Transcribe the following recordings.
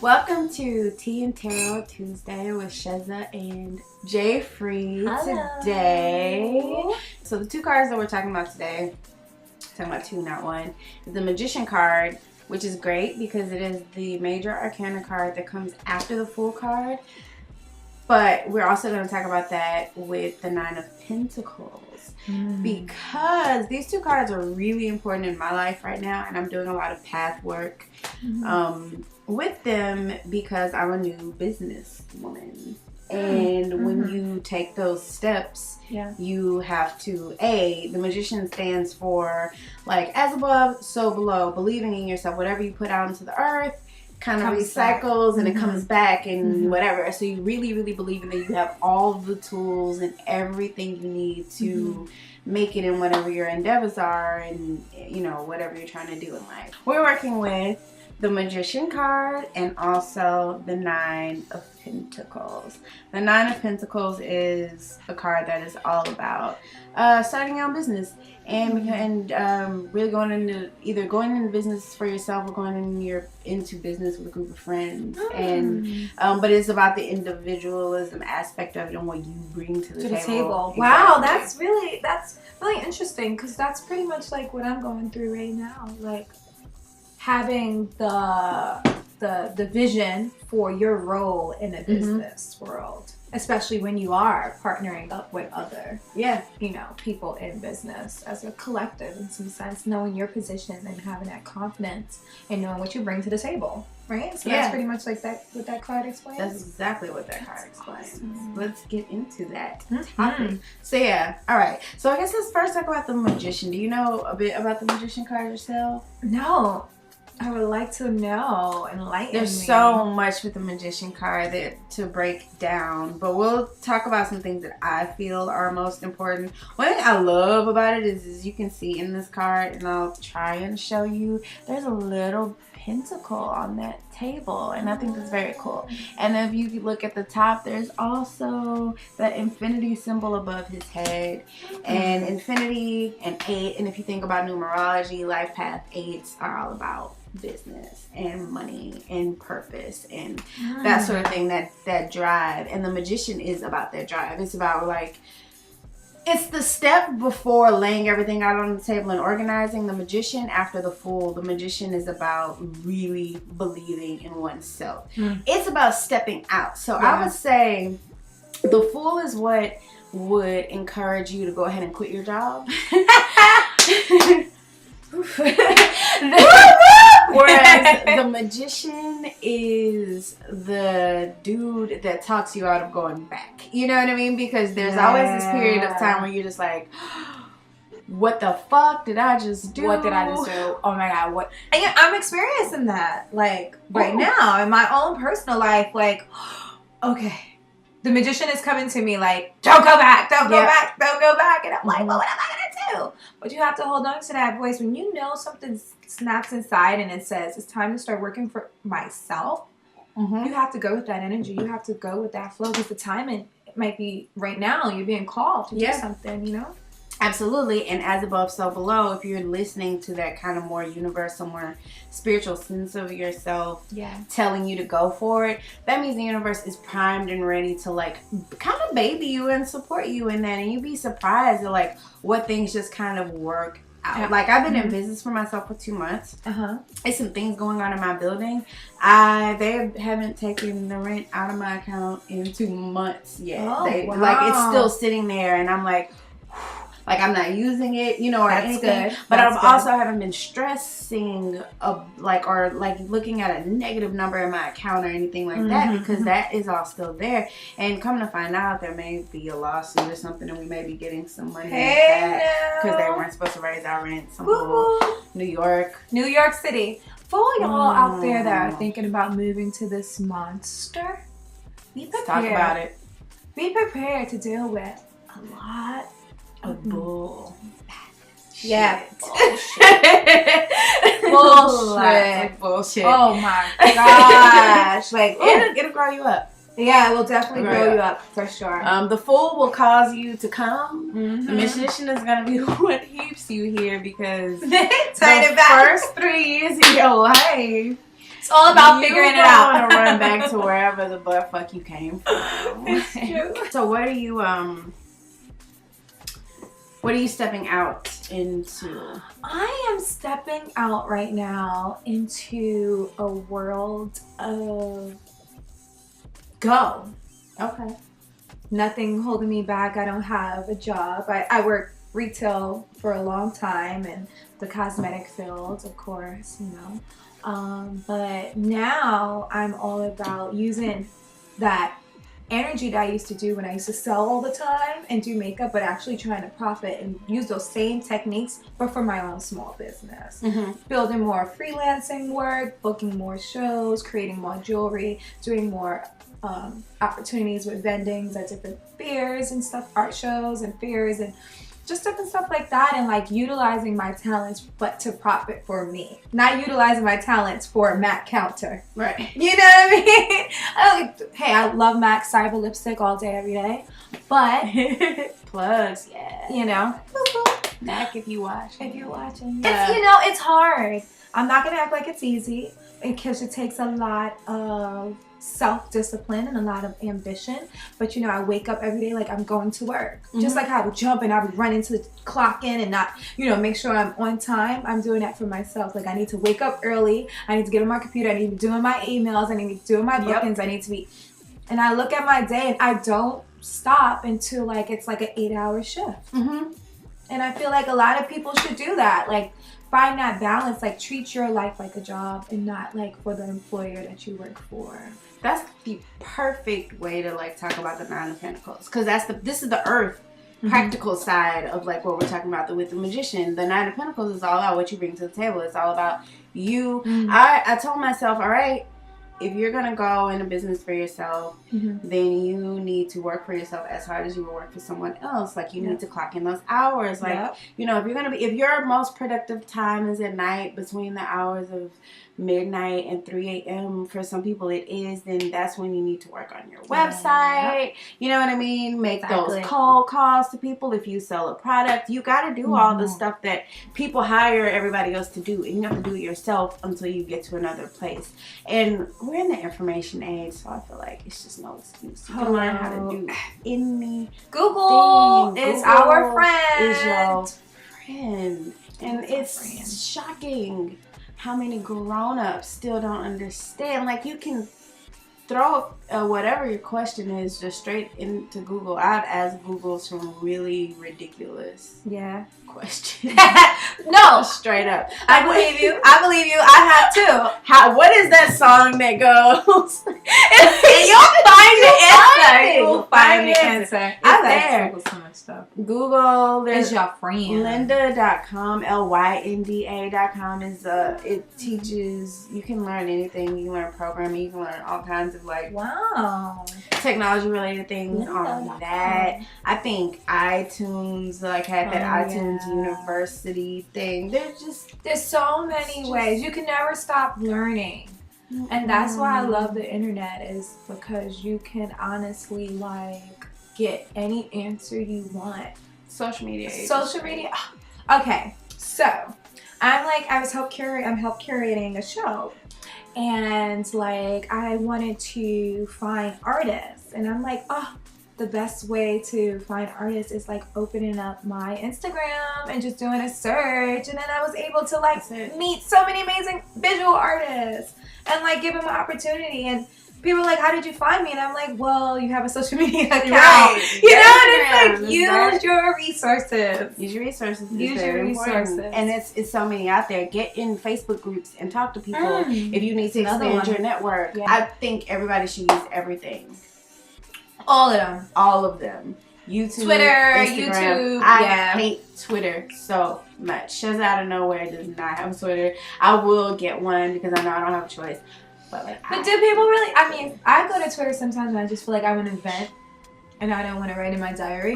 Welcome to Tea and Tarot Tuesday with Chezza and JeyFree today. So the two cards that we're talking about today, talking about two, not one, is the Magician card, which is great because it is the major arcana card that comes after the Fool card. But we're also going to talk about that with the Nine of Pentacles. Because these two cards are really important in my life right now, and I'm doing a lot of path work with them because I'm a new business woman. And when you take those steps, you have to, the Magician stands for like as above, so below, believing in yourself. Whatever you put out into the earth kind of recycles and it comes back and whatever. So you really, really believe in that you have all the tools and everything you need to make it in whatever your endeavors are and, you know, whatever you're trying to do in life. We're working with the Magician card and also the Nine of Pentacles. The Nine of Pentacles is a card that is all about starting your own business and really going into either going into business for yourself or going into business with a group of friends. And but it's about the individualism aspect of it and what you bring to the table. Exactly. Wow, that's really interesting because that's pretty much like what I'm going through right now. Like having the vision for your role in a business world, especially when you are partnering up with other people in business as a collective in some sense, knowing your position and having that confidence and knowing what you bring to the table, right? So that's pretty much like that what that card explains. That's exactly what that card explains. Let's get into that topic. So all right, so I guess let's first talk about the Magician. Do you know a bit about the Magician card yourself? No, I would like to know. Enlighten me. There's so much with the Magician card to break down, but we'll talk about some things that I feel are most important. One thing I love about it is you can see in this card, and I'll try and show you, there's a little pentacle on that table, and I think that's very cool. And if you look at the top, there's also that infinity symbol above his head, and infinity and 8, and if you think about numerology, life path 8s are all about business and money and purpose and that sort of thing, that drive. And the Magician is about that drive. It's about like, it's the step before laying everything out on the table and organizing. The Magician after the Fool. The Magician is about really believing in oneself. It's about stepping out. So I would say the Fool is what would encourage you to go ahead and quit your job. Whereas the Magician is the dude that talks you out of going back. You know what I mean? Because there's always this period of time where you're just like, what the fuck did I just do? What did I just do? Oh my God, what? And I'm experiencing that, like, right now in my own personal life. Like, okay, the Magician is coming to me like, don't go back, don't go back, don't go back. And I'm like, well, what am I going to do? But you have to hold on to that voice. When you know something snaps inside and it says, it's time to start working for myself, you have to go with that energy. You have to go with that flow because the timing might be right now. You're being called to do something, you know? Absolutely. And as above, so below, if you're listening to that kind of more universal, more spiritual sense of yourself telling you to go for it, that means the universe is primed and ready to like kind of baby you and support you in that. And you'd be surprised at like what things just kind of work out. Like I've been in business for myself for 2 months. There's some things going on in my building. They haven't taken the rent out of my account in 2 months yet. Like it's still sitting there, and I'm like I'm not using it, you know, or anything. Good. But I've also haven't been stressing or looking at a negative number in my account or anything like that, because that is all still there. And come to find out, there may be a lawsuit or something, and we may be getting some money back because they weren't supposed to raise our rent. Some New York City. For all y'all out there that are thinking about moving to this monster, be prepared. Let's talk about it. Be prepared to deal with a lot of bull. Bullshit. Bullshit. Oh my gosh. Like, it'll grow you up. Yeah, it will definitely grow you up for sure. The Fool will cause you to come. The Magician is gonna be what keeps you here because the first 3 years of your life, it's all about figuring it out. You want to run back to wherever the fuck you came from. It's true. So what are you stepping out into? I am stepping out right now into a world of go. Okay. Nothing holding me back. I don't have a job. I work retail for a long time in the cosmetic field, of course, you know. But now I'm all about using that energy that I used to do when I used to sell all the time and do makeup, but actually trying to profit and use those same techniques, but for my own small business. Building more freelancing work, booking more shows, creating more jewelry, doing more opportunities with vendings at different fairs and stuff, art shows and fairs and just different stuff like that, and like utilizing my talents but to profit for me, not utilizing my talents for a MAC counter. Right. You know what I mean? Hey, I love MAC Cyber lipstick all day every day, but plugs, yeah, you know, MAC if you watch, if you're watching, it's, you know, it's hard. I'm not gonna act like it's easy because it takes a lot of self-discipline and a lot of ambition, but you know, I wake up every day like I'm going to work. Just like I would jump and I would run into the clock in and not, you know, make sure I'm on time. I'm doing that for myself. Like I need to wake up early, I need to get on my computer, I need to be doing my emails, I need to be doing my bookings, I need to be, and I look at my day and I don't stop until like it's like an 8-hour shift. And I feel like a lot of people should do that. Like find that balance, like treat your life like a job and not like for the employer that you work for. That's the perfect way to like talk about the Nine of Pentacles, because this is the earth practical side of like what we're talking about with the Magician. The Nine of Pentacles is all about what you bring to the table. It's all about you. I told myself, all right, if you're gonna go into business for yourself, then you need to work for yourself as hard as you would work for someone else. Like you need to clock in those hours. Like you know, if your most productive time is at night between the hours of midnight and 3 a.m. for some people it is, then that's when you need to work on your website. You know what I mean? Make those cold calls to people. If you sell a product, you got to do all the stuff that people hire everybody else to do, and you have to do it yourself until you get to another place. And we're in the information age, so I feel like it's just no excuse. You can learn how to do any. Google is our friend. Is your friend, and it's shocking how many grown-ups still don't understand. Like you can throw whatever your question is just straight into Google. I'd ask Google some really ridiculous questions. No, straight up. I believe you. I believe you. I have too. What is that song that goes? And you'll find the answer. I've asked Google so much stuff. Google, there's your friend. Lynda.com, LYNDA.com is it teaches, you can learn anything. You can learn programming, you can learn all kinds of like technology related things on that. I think iTunes had that iTunes University thing. There's so many ways. You can never stop learning. And that's why I love the internet, is because you can honestly like get any answer you want. Social media. Okay, so I'm help curating a show, and like I wanted to find artists, and I'm like, the best way to find artists is like opening up my Instagram and just doing a search, and then I was able to like meet so many amazing visual artists and like give them an opportunity. And people are like, how did you find me? And I'm like, well, you have a social media account. Right. You know, and it's like, use your resources. Use your resources. Use your resources. And it's so many out there. Get in Facebook groups and talk to people if you need to expand your network. I think everybody should use everything. All of them. YouTube, Twitter, Instagram. YouTube. I hate Twitter so much. Chezzer out of nowhere does not have Twitter. I will get one because I know I don't have a choice. But do people really? I mean, I go to Twitter sometimes and I just feel like I'm an event and I don't want to write in my diary.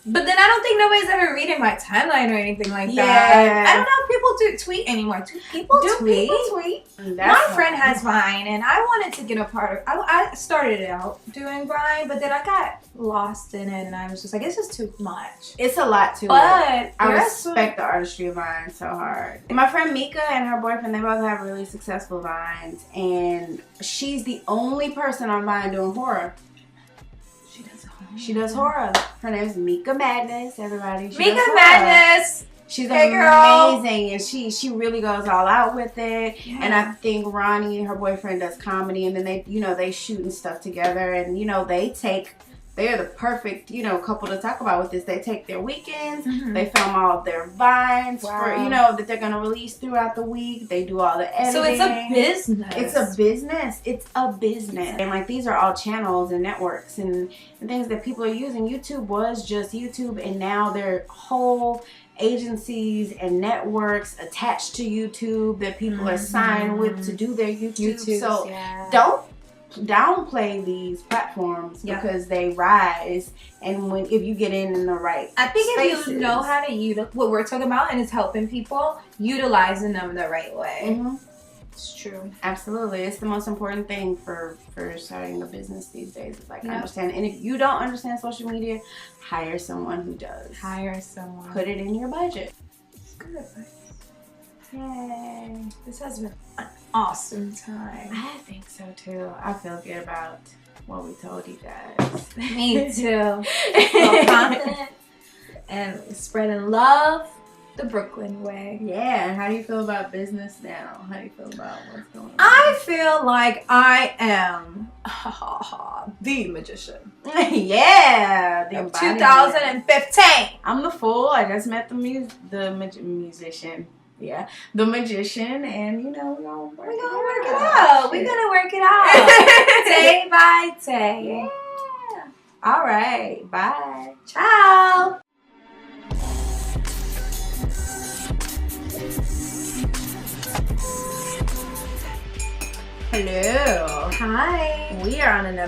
But then I don't think nobody's ever reading my timeline or anything like that. I don't know if people do tweet anymore. Do people tweet? My friend has Vine, and I wanted to get a part of. I started out doing Vine, but then I got lost in it, and I was just like, this is too much. It's a lot to it. But I respect the artistry of Vine so hard. My friend Mika and her boyfriend, they both have really successful Vines, and she's the only person on Vine doing horror. She does horror. Her name's Mika Madness, everybody. Mika Madness! She's amazing, and she really goes all out with it. Yeah. And I think Ronnie, her boyfriend, does comedy, and then they shoot and stuff together, and they are the perfect, couple to talk about with this. They take their weekends, they film all of their Vines for, that they're going to release throughout the week. They do all the editing. So it's a business. It's a business. It's a business. And like, these are all channels and networks and things that people are using. YouTube was just YouTube, and now they're whole agencies and networks attached to YouTube that people are signed with to do their YouTube. So don't downplay these platforms because they rise, and if you get in the right if you know how to utilize what we're talking about, and it's helping people, utilizing them the right way. It's true. Absolutely. It's the most important thing for starting a business these days. It's like understand. And if you don't understand social media, hire someone who does. Hire someone. Put it in your budget. It's good advice. Yay. This has been an awesome time. I think so too. I feel good about what we told you guys. Me too. I feel confident and spreading love the Brooklyn way. Yeah. And how do you feel about business now? How do you feel about what's going on? I feel like I am the magician. Yeah. The 2015. I'm the fool. I just met the musician. Yeah, the magician, and we're gonna work it out. We're gonna work it out day by day. Yeah. All right. Bye. Ciao. Hello. Hi. We are on another